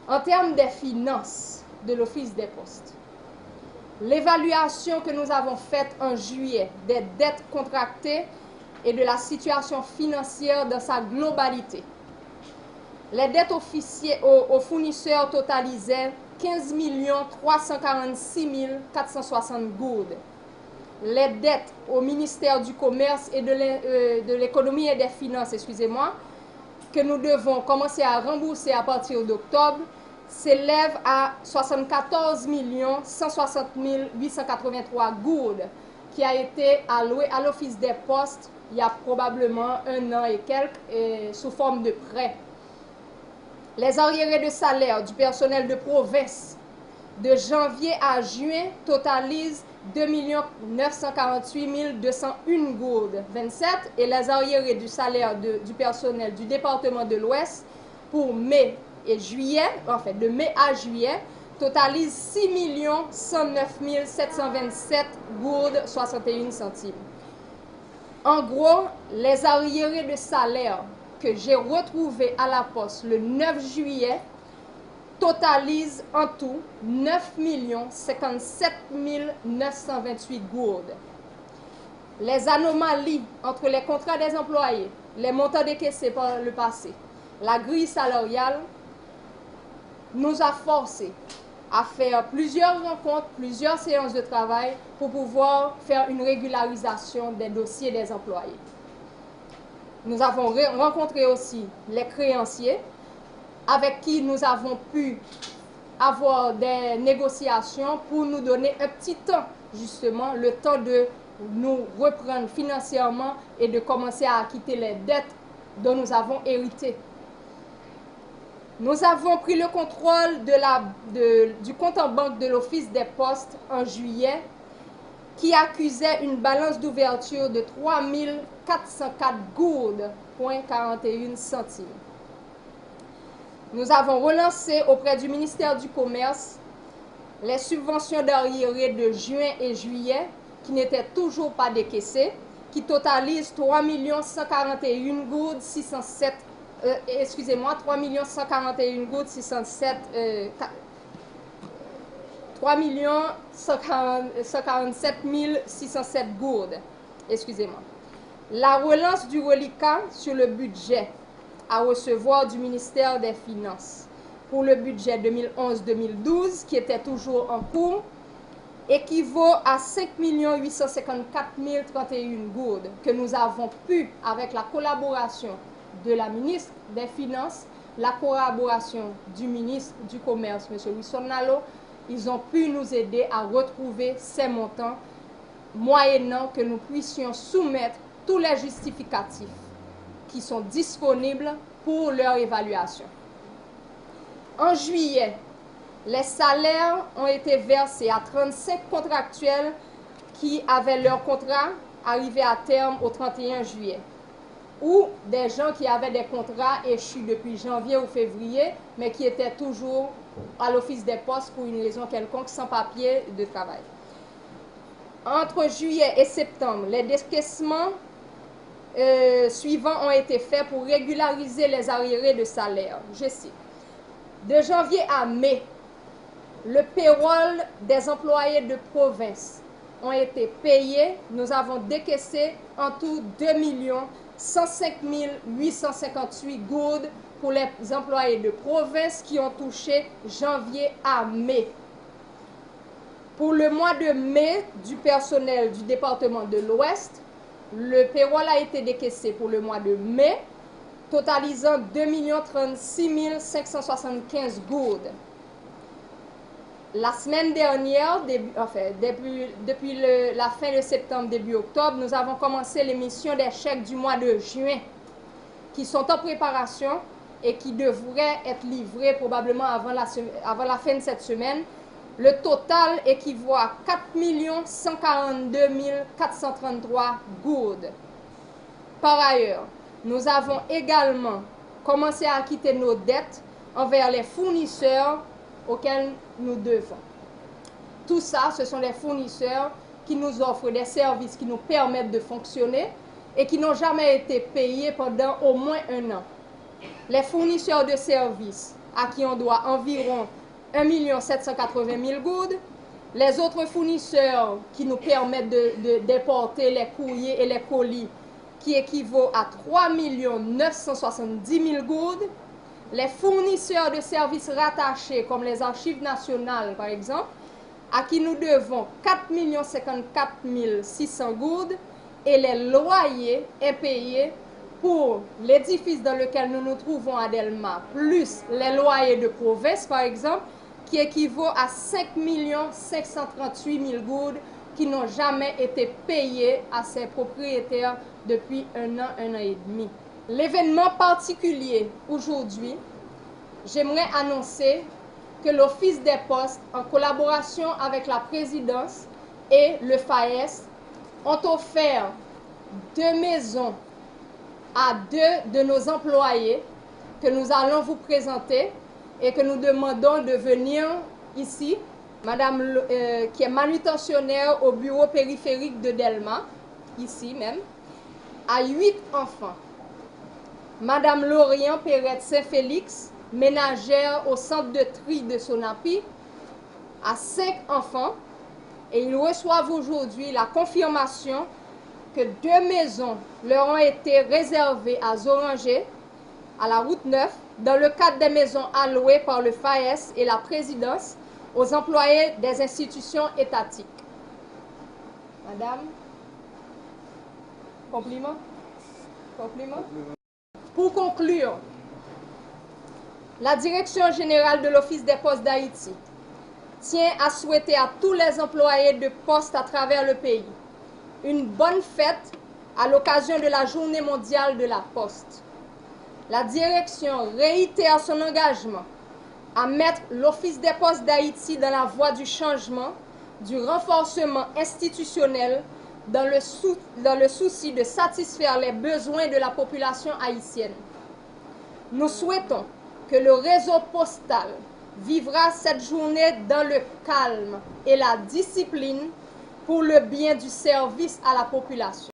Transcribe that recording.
En termes des finances de l'Office des postes, l'évaluation que nous avons faite en juillet des dettes contractées et de la situation financière dans sa globalité. Les dettes aux fournisseurs totalisaient 15 346 460 gourdes. Les dettes au ministère du Commerce et de l'Économie et des Finances, que nous devons commencer à rembourser à partir d'octobre, s'élève à 74 160 883 gourdes, qui a été alloué à l'Office des postes il y a probablement 1 an et quelques, sous forme de prêt. Les arriérés de salaire du personnel de province de janvier à juin totalisent 2 948 201 gourdes 27 et les arriérés du salaire du personnel du département de l'Ouest pour mai et juillet, de mai à juillet, totalisent 6 109 727 gourdes 61 centimes. En gros, les arriérés de salaire que j'ai retrouvés à la poste le 9 juillet totalise en tout 9 57 928 gourdes. Les anomalies entre les contrats des employés, les montants décaissés par le passé, la grille salariale, nous a forcés à faire plusieurs rencontres, plusieurs séances de travail pour pouvoir faire une régularisation des dossiers des employés. Nous avons rencontré aussi les créanciers avec qui nous avons pu avoir des négociations pour nous donner un petit temps, justement, le temps de nous reprendre financièrement et de commencer à acquitter les dettes dont nous avons hérité. Nous avons pris le contrôle du compte en banque de l'Office des postes en juillet qui accusait une balance d'ouverture de 3 404 gourdes, 41 centimes. Nous avons relancé auprès du ministère du Commerce les subventions d'arriérés de juin et juillet qui n'étaient toujours pas décaissées, qui totalisent 3 141 gourdes 607 3 141 gouttes 607 3 147 607 gourdes. La relance du reliquat sur le budget à recevoir du ministère des Finances pour le budget 2011-2012, qui était toujours en cours, équivaut à 5 854 031 gourdes que nous avons pu, avec la collaboration de la ministre des Finances, la collaboration du ministre du Commerce, M. Wilson Nalo, ils ont pu nous aider à retrouver ces montants, moyennant que nous puissions soumettre tous les justificatifs qui sont disponibles pour leur évaluation. En juillet, les salaires ont été versés à 35 contractuels qui avaient leur contrat arrivé à terme au 31 juillet, ou des gens qui avaient des contrats échus depuis janvier ou février, mais qui étaient toujours à l'Office des postes pour une raison quelconque, sans papier de travail. Entre juillet et septembre, les décaissements suivants ont été faits pour régulariser les arriérés de salaire. Je cite. De janvier à mai, le payroll des employés de province ont été payés. Nous avons décaissé en tout 2 105 858 gourdes pour les employés de province qui ont touché janvier à mai. Pour le mois de mai du personnel du département de l'Ouest, le payroll a été décaissé pour le mois de mai, totalisant 2 36 575 gourdes. La semaine dernière, depuis la fin de septembre, début octobre, nous avons commencé l'émission des chèques du mois de juin, qui sont en préparation et qui devraient être livrés probablement avant la fin de cette semaine. Le total équivaut à 4 142 433 gourdes. Par ailleurs, nous avons également commencé à acquitter nos dettes envers les fournisseurs auxquels nous devons. Tout ça, ce sont les fournisseurs qui nous offrent des services qui nous permettent de fonctionner et qui n'ont jamais été payés pendant au moins 1 an. Les fournisseurs de services à qui on doit environ 1 780 000 goudes. Les autres fournisseurs qui nous permettent d'importer les courriers et les colis qui équivaut à 3 970 000 goudes. Les fournisseurs de services rattachés comme les archives nationales par exemple, à qui nous devons 4 54 600 goudes et les loyers impayés pour l'édifice dans lequel nous nous trouvons à Delma, plus les loyers de province par exemple, qui équivaut à 5 538 000 goudes qui n'ont jamais été payés à ses propriétaires depuis un an et demi. L'événement particulier aujourd'hui, j'aimerais annoncer que l'Office des Postes, en collaboration avec la présidence et le FAES, ont offert 2 maisons à 2 de nos employés que nous allons vous présenter et que nous demandons de venir ici. Madame qui est manutentionnaire au bureau périphérique de Delma, ici même, à 8 enfants. Madame Lorient Perrette Saint-Félix, ménagère au centre de tri de Sonapi, à 5 enfants. Et ils reçoivent aujourd'hui la confirmation que 2 maisons leur ont été réservées à Zoranger, à la route 9, dans le cadre des maisons allouées par le FAES et la présidence aux employés des institutions étatiques. Madame, compliment? Compliment? Pour conclure, la Direction générale de l'Office des Postes d'Haïti tient à souhaiter à tous les employés de poste à travers le pays une bonne fête à l'occasion de la Journée mondiale de la Poste. La direction réitère son engagement à mettre l'Office des Postes d'Haïti dans la voie du changement, du renforcement institutionnel, dans le souci de satisfaire les besoins de la population haïtienne. Nous souhaitons que le réseau postal vivra cette journée dans le calme et la discipline pour le bien du service à la population.